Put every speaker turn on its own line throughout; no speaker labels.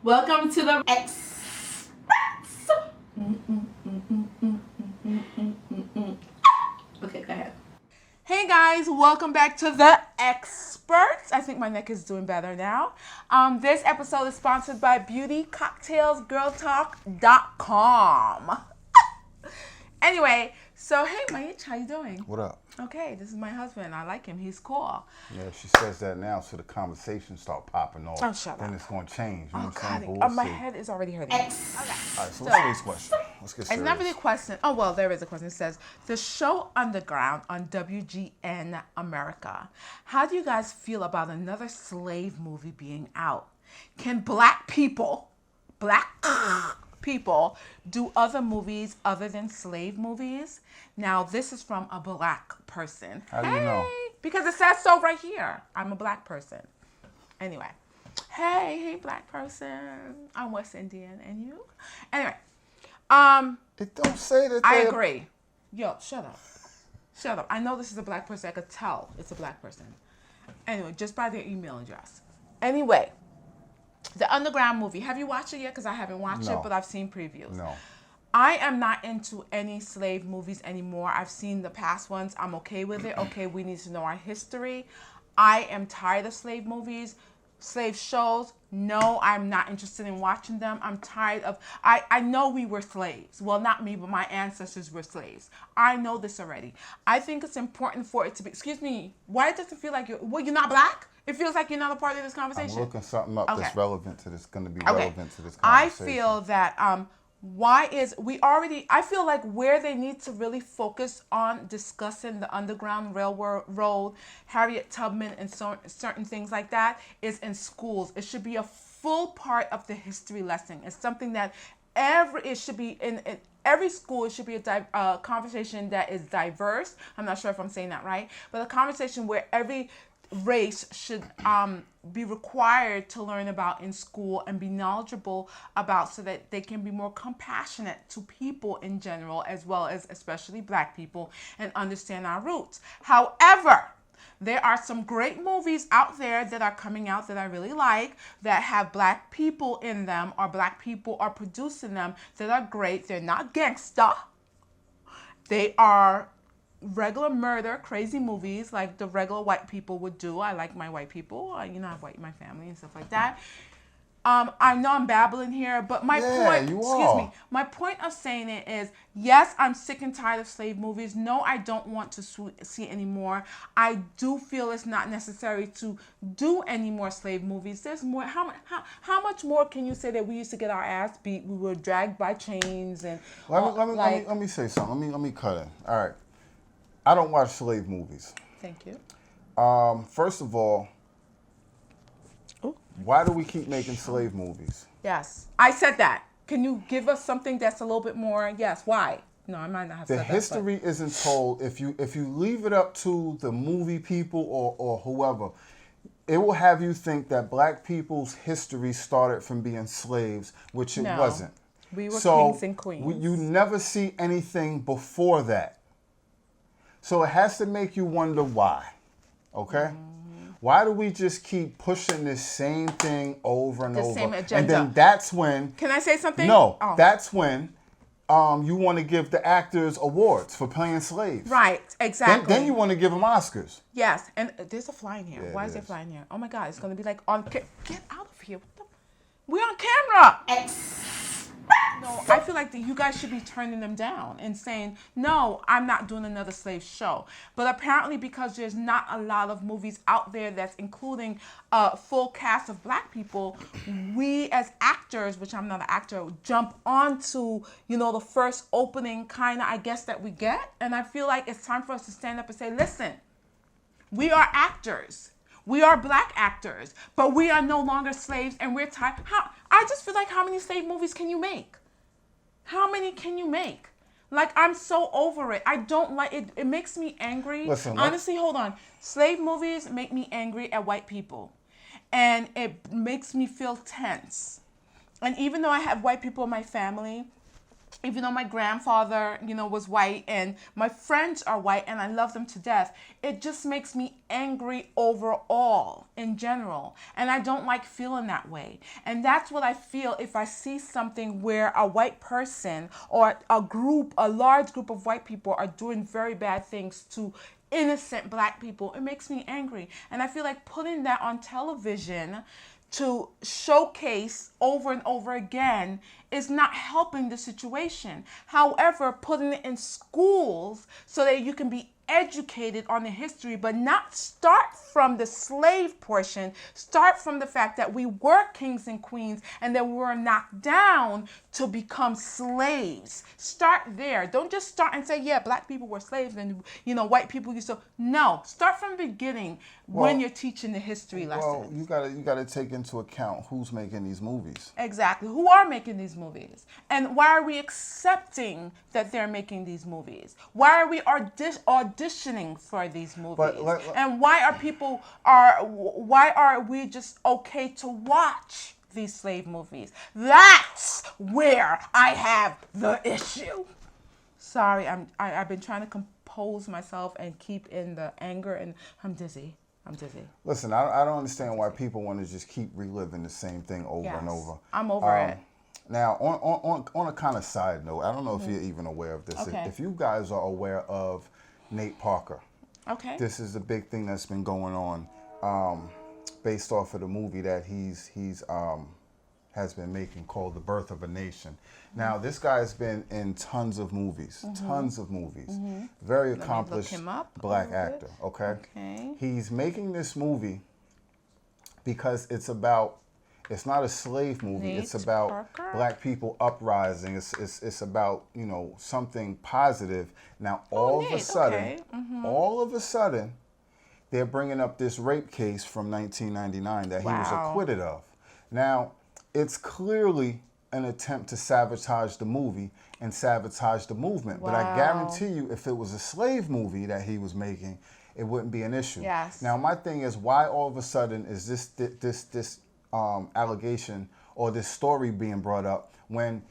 Welcome to the Express. Okay, go ahead.
Hey guys, welcome back to The Experts. I think my neck is doing better now. This episode is sponsored by BeautyCocktailsGirlTalk.com. Anyway, so hey Mike, how you doing?
What up?
Okay, this is my husband. I like him. He's cool.
Yeah, she says that now, so the conversation start popping off.
Oh, shut
then
up.
it's going to change. You know
Oh
what I'm
God,
saying? But
my
we'll see.
head is already hurting.
All right, so what's today's question? Let's get serious.
It's not really a question. Oh, well, there is a question. It says, the show Underground on WGN America. How do you guys feel about another slave movie being out? Can black people do other movies other than slave movies? Now, this is from a black person.
How do you know?
Because it says so right here. I'm a black person. Anyway. Hey, black person. I'm West Indian, and you? Anyway.
It don't say that.
I agree. Yo, shut up. Shut up. I know this is a black person. I could tell it's a black person. Anyway, just by their email address. Anyway, the Underground movie. Have you watched it yet? Because I haven't watched it, but I've seen previews.
No.
I am not into any slave movies anymore. I've seen the past ones. I'm okay with it. Okay, we need to know our history. I am tired of slave movies. Slave shows, no, I'm not interested in watching them. I'm tired of, I know we were slaves. Well, not me, but my ancestors were slaves. I know this already. I think it's important for it to be, excuse me, why does it feel like you're not black? It feels like you're not a part of this conversation.
I'm looking something up that's relevant to this, going to be
Okay.
relevant to this
I
conversation.
feel that I feel like where they need to really focus on discussing the Underground Railroad, Harriet Tubman, and certain things like that is in schools. It should be a full part of the history lesson. It's something that it should be in every school. It should be a conversation that is diverse. I'm not sure if I'm saying that right, but a conversation where every race should be required to learn about in school and be knowledgeable about, so that they can be more compassionate to people in general, as well as especially black people, and understand our roots. However, there are some great movies out there that are coming out that I really like, that have black people in them, or black people are producing them, that are great. They're not gangsta. They are regular murder, crazy movies like the regular white people would do. I like my white people. I have white in my family and stuff like that. I know I'm babbling here, but my my point of saying it is, yes, I'm sick and tired of slave movies. No, I don't want to see anymore. I do feel it's not necessary to do any more slave movies. There's more. How much more can you say that we used to get our ass beat? We were dragged by chains and.
Let me say something. Let me cut in. All right. I don't watch slave movies.
Thank you.
First of all, why do we keep making slave movies?
Yes, I said that. Can you give us something that's a little bit more? Yes, why? No, I might not have said that.
The history isn't told. If you leave it up to the movie people or whoever, it will have you think that black people's history started from being slaves, which it wasn't.
We were kings and queens.
You never see anything before that. So it has to make you wonder why, okay? Why do we just keep pushing this same thing over and over?
The same agenda.
And then that's when...
Can I say something?
No, that's when you want to give the actors awards for playing slaves.
Right, exactly.
Then you want to give them Oscars.
Yes, and there's a fly in here.
Yeah,
Why is there a fly in here? Oh my God, it's going to be like on... Get out of here. We're on camera. No, I feel like you guys should be turning them down and saying, no, I'm not doing another slave show. But apparently, because there's not a lot of movies out there that's including a full cast of black people, we as actors, which I'm not an actor, jump onto, the first opening kind of, I guess, that we get. And I feel like it's time for us to stand up and say, listen, we are actors. We are black actors, but we are no longer slaves, and we're tired. I just feel like, how many slave movies can you make? How many can you make? Like, I'm so over it. I don't like it. It makes me angry.
Listen,
honestly, hold on. Slave movies make me angry at white people, and it makes me feel tense. And even though I have white people in my family, even though my grandfather, was white and my friends are white and I love them to death, it just makes me angry overall in general. And I don't like feeling that way. And that's what I feel if I see something where a white person or a large group of white people are doing very bad things to innocent black people. It makes me angry. And I feel like putting that on television to showcase over and over again is not helping the situation. However, putting it in schools so that you can be educated on the history, but not start from the slave portion, start from the fact that we were kings and queens and that we were knocked down to become slaves. Start there. Don't just start and say, yeah, black people were slaves and, white people used to. No, start from the beginning when you're teaching the history lessons.
Well, you gotta take into account who's making these movies.
Exactly. Who are making these movies? And why are we accepting that they're making these movies? Why are we auditioning for these movies? And why are we just okay to watch these slave movies? That's where I have the issue. Sorry, I've been trying to compose myself and keep in the anger, and I'm dizzy.
Listen, I don't understand why people want to just keep reliving the same thing over and over.
I'm over it.
Now, on a kind of side note, I don't know if you're even aware of this.
Okay.
If you guys are aware of Nate Parker,
Okay.
this is a big thing that's been going on, based off of the movie that he's has been making called The Birth of a Nation. Now, this guy's been in tons of movies. Very accomplished black actor, okay? He's making this movie because it's not a slave movie. It's about black people uprising. It's about, something positive. Now, all of a sudden, they're bringing up this rape case from 1999 that he was acquitted of. Now, it's clearly an attempt to sabotage the movie and sabotage the movement. But I guarantee you, if it was a slave movie that he was making, it wouldn't be an issue.
Yes.
Now, my thing is, why all of a sudden is this allegation or this story being brought up when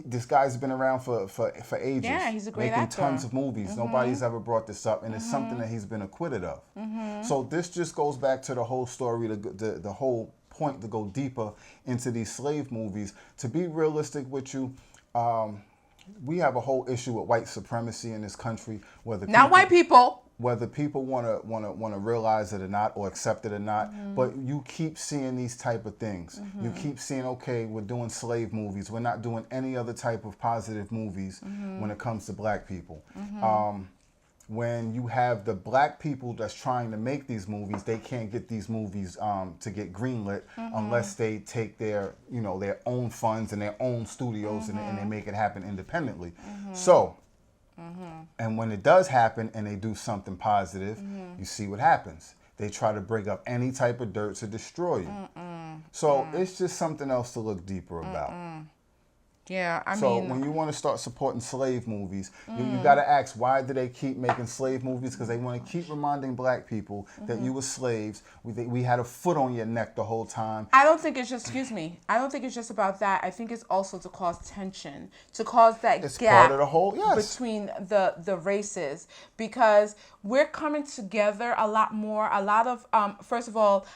this guy's been around for ages?
Yeah, he's a great
making
actor.
tons of movies. Nobody's ever brought this up, and it's something that he's been acquitted of. So this just goes back to the whole story, the whole point to go deeper into these slave movies. To be realistic with you, we have a whole issue with white supremacy in this country.
White people.
Whether people want to realize it or not, or accept it or not, but you keep seeing these type of things. You keep seeing, okay, we're doing slave movies. We're not doing any other type of positive movies when it comes to black people. When you have the black people that's trying to make these movies, they can't get these movies to get greenlit unless they take their own funds and their own studios and they make it happen independently. So. And when it does happen and they do something positive, you see what happens. They try to bring up any type of dirt to destroy you. So it's just something else to look deeper about.
Yeah,
So when you want to start supporting slave movies, you got to ask, why do they keep making slave movies? Because they want to keep reminding black people that you were slaves. We had a foot on your neck the whole time.
I don't think it's just, I don't think it's just about that. I think it's also to cause tension, to cause that gap
part of the whole,
between the races, because we're coming together a lot more. A lot of, first of all,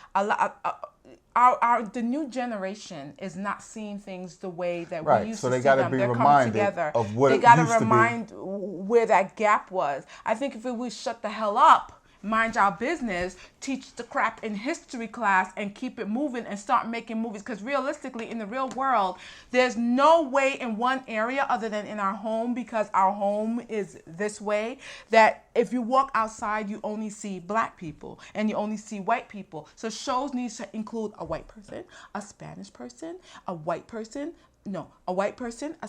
the new generation is not seeing things the way that we used to see them.
So they got to be reminded of what it used to be. They
got to remind where that gap was. I think if we shut the hell up, mind our business, teach the crap in history class and keep it moving and start making movies, because realistically in the real world there's no way in one area other than in our home, because our home is this way, that if you walk outside you only see black people and you only see white people. So shows need to include a white person, a Spanish person, a white person, a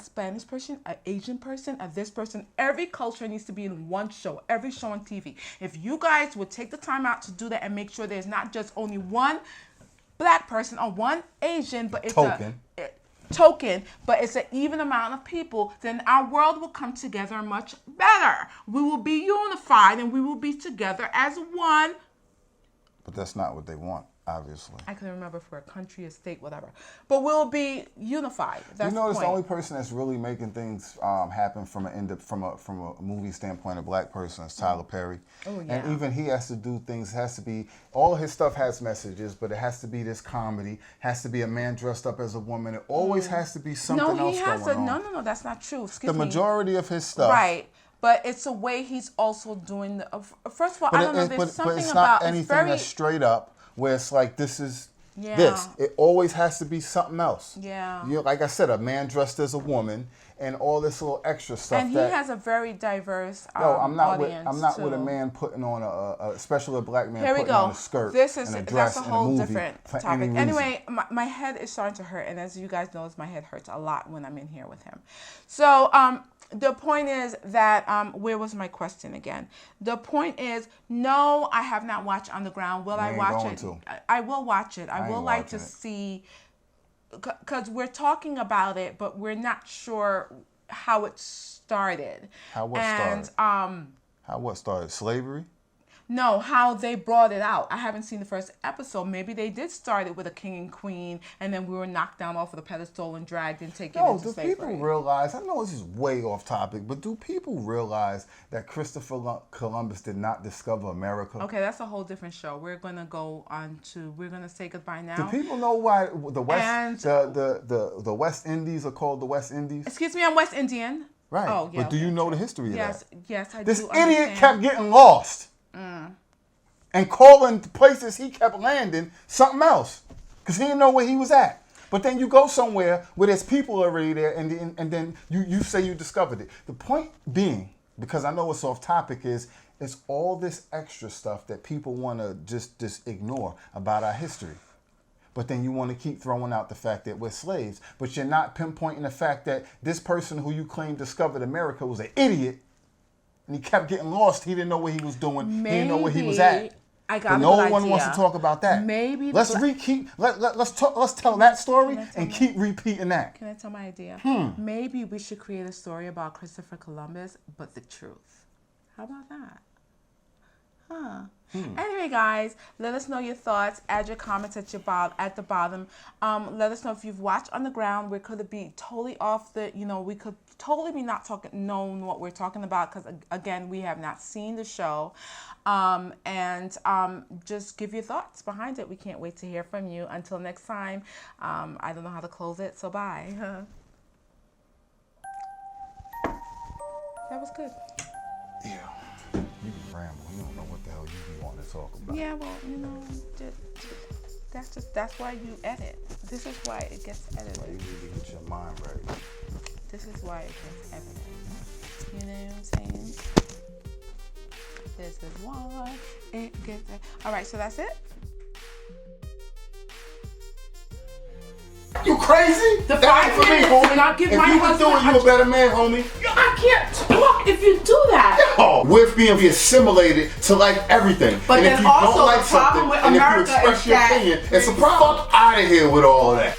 Spanish person, an Asian person, a this person. Every culture needs to be in one show, every show on TV. If you guys would take the time out to do that and make sure there's not just only one black person or one Asian, but it's but it's an even amount of people, then our world will come together much better. We will be unified and we will be together as one.
But that's not what they want. obviously.
I couldn't remember if we're a country, a state, whatever. But we'll be unified. That's
You notice
the
the
point.
only person that's really making things happen from a movie standpoint, a black person, is Tyler Perry.
Oh, yeah.
And even he has to do things. Has to be all of his stuff has messages, but it has to be this comedy. Has to be a man dressed up as a woman. It always has to be something else going on.
No, that's not true. Excuse
The
me.
majority of his stuff,
Right. But it's a way he's also doing the. First of all, I don't know. There's something
but it's
about
not anything
it's very,
that's straight up where it's like this is
Yeah.
this. It always has to be something else.
Yeah.
You know, like I said, a man dressed as a woman and all this little extra stuff.
and he has a very diverse
I'm not
audience
with a
too.
man putting on especially a black man
Here we
putting
go.
on a skirt
This is
and a dress
that's a
in a
whole
movie
different
for
topic.
any reason.
Anyway, my head is starting to hurt, and as you guys know, my head hurts a lot when I'm in here with him. So the point is that where was my question again? The point is, no, I have not watched Underground. Will I
ain't
watch
going
it?
to.
I will watch it. I will
ain't
like to
watching it.
see, because we're talking about it, but we're not sure how it started.
How what
and
started? How what started? Slavery?
no, how they brought it out. I haven't seen the first episode. Maybe they did start it with a king and queen, and then we were knocked down off of the pedestal and dragged and taken
No,
into
do
slavery.
people realize, I know this is way off topic, but do people realize that Christopher Columbus did not discover America?
Okay, that's a whole different show. We're gonna we're gonna say goodbye now.
Do people know why the West
And-
the West Indies are called the West Indies?
Excuse me, I'm West Indian.
Right.
Oh, yeah.
But do you know the history of
Yes,
that?
yes, I
This
do.
idiot
understand.
kept getting lost. And calling the places he kept landing something else. Because he didn't know where he was at. But then you go somewhere where there's people already there and then you say you discovered it. The point being, because I know it's off topic, is it's all this extra stuff that people want to just ignore about our history. But then you want to keep throwing out the fact that we're slaves. But you're not pinpointing the fact that this person who you claim discovered America was an idiot. And he kept getting lost. He didn't know what he was doing. He didn't know where he was at.
I got
But
a
no
good
one
idea.
wants to talk about that.
Maybe the
let's
bla-
let's tell that story
Can I tell
and
my-
keep repeating that.
Can I tell my idea? Maybe we should create a story about Christopher Columbus, but the truth. How about that? Huh. Anyway, guys, let us know your thoughts. Add your comments at the bottom. Let us know if you've watched Underground. We could be totally off the. We could totally be not known what we're talking about because again, we have not seen the show. And just give your thoughts behind it. We can't wait to hear from you. Until next time, I don't know how to close it, so bye. That was good.
Yeah. You can ramble. You don't know what the hell you want to talk about.
Yeah, well, that's why you edit. This is why it gets edited.
You need to get your mind right.
This is why it gets edited. You know what I'm saying? This is why it gets edited. All right, so that's it.
You crazy?
The
That ain't
5
for me,
minutes,
homie.
and I'll give
if
my
you was
husband
doing, you a better man, homie.
I can't talk if you do that.
Oh, we're being assimilated to like everything.
But
and
then
if you
also
don't like
the problem
something,
with
and
America
if you express
is
your
that
opinion, it's a problem. Fuck out of here with all that.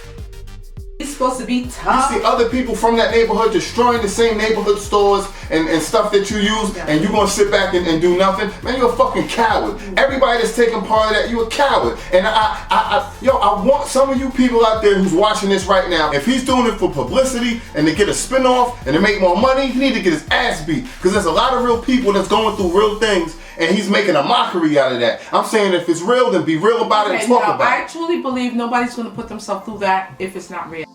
It's supposed to be
You
tough.
see other people from that neighborhood destroying the same neighborhood stores and stuff that you use, and you gonna sit back and do nothing? Man, you're a fucking coward. Everybody that's taking part of that, you a coward. And I want some of you people out there who's watching this right now, if he's doing it for publicity and to get a spinoff and to make more money, he need to get his ass beat. Because there's a lot of real people that's going through real things, and he's making a mockery out of that. I'm saying if it's real, then be real about it and talk about it.
I truly believe nobody's going to put themselves through that if it's not real.